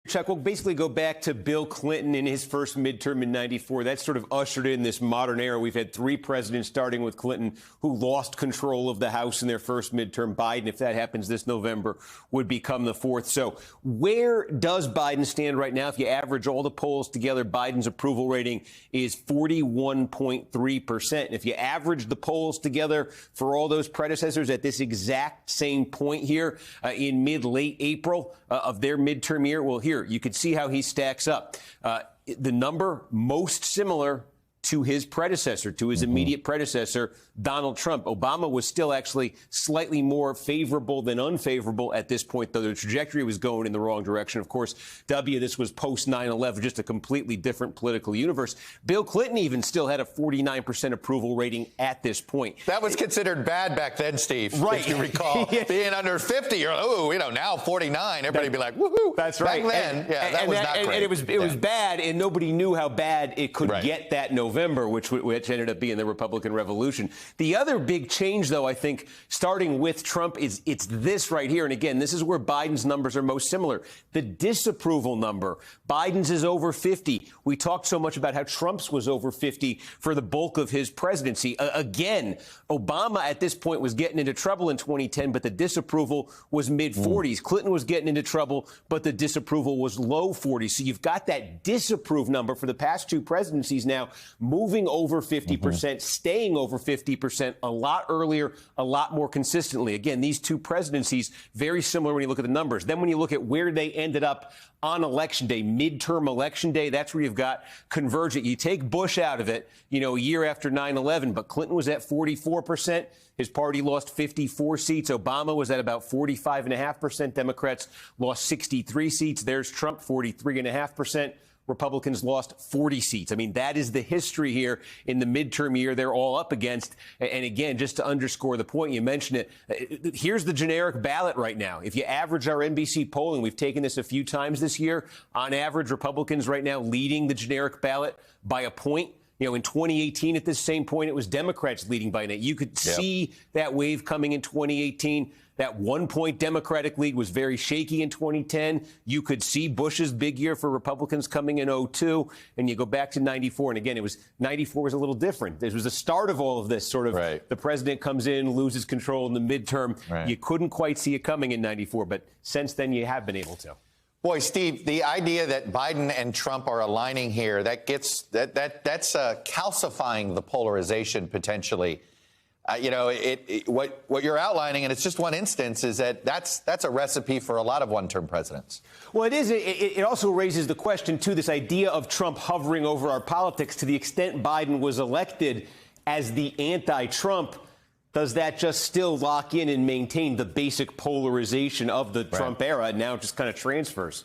Chuck, we'll basically go back to Bill Clinton in his first midterm in '94. That sort of ushered in this modern era. We've had three presidents, starting with Clinton, who lost control of the House in their first midterm. Biden, if that happens this November, would become the fourth. So where does Biden stand right now? If you average all the polls together, Biden's approval rating is 41.3%. If you average the polls together for all those predecessors at this exact same point here in mid-late April of their midterm year, well, here, you can see how he stacks up. The number most similar to his predecessor, to his immediate predecessor, Donald Trump. Obama was still actually slightly more favorable than unfavorable at this point, though the trajectory was going in the wrong direction. Of course, this was post 9/11, just a completely different political universe. Bill Clinton even still had a 49% approval rating at this point. That was considered bad back then, Steve. Right. If you recall, being under 50, you're now 49. Everybody be like, woohoo. That's right. Back then, that was not great. And it was bad, and nobody knew how bad it could get that November, which ended up being the Republican Revolution. The other big change, though, I think, starting with Trump, it's this right here. And again, this is where Biden's numbers are most similar. The disapproval number. Biden's is over 50. We talked so much about how Trump's was over 50 for the bulk of his presidency. Again, Obama at this point was getting into trouble in 2010, but the disapproval was mid-40s. Clinton was getting into trouble, but the disapproval was low 40s. So you've got that disapprove number for the past two presidencies now moving over 50%, staying over 50% a lot earlier, a lot more consistently. Again, these two presidencies, very similar when you look at the numbers. Then when you look at where they ended up on Election Day, midterm Election Day, that's where you've got convergent. You take Bush out of it, a year after 9/11, but Clinton was at 44%. His party lost 54 seats. Obama was at about 45.5%. Democrats lost 63 seats. There's Trump, 43.5%. Republicans lost 40 seats. I mean, that is the history here in the midterm year they're all up against. And again, just to underscore the point, you mentioned it, here's the generic ballot right now. If you average our NBC polling, we've taken this a few times this year, on average, Republicans right now leading the generic ballot by a point. In 2018, at this same point, it was Democrats leading by 8. You could see that wave coming in 2018. That 1-point Democratic lead was very shaky in 2010. You could see Bush's big year for Republicans coming in 2002. And you go back to 94. And again, 94 was a little different. This was the start of all of this sort of the president comes in, loses control in the midterm. You couldn't quite see it coming in 94. But since then, you have been able to. Boy, Steve, the idea that Biden and Trump are aligning here, that's calcifying the polarization potentially. What you're outlining, and it's just one instance, is that's a recipe for a lot of one-term presidents. Well, it is. It also raises the question, too, this idea of Trump hovering over our politics. To the extent Biden was elected as the anti-Trump, does that just still lock in and maintain the basic polarization of the Trump era and now just kind of transfers?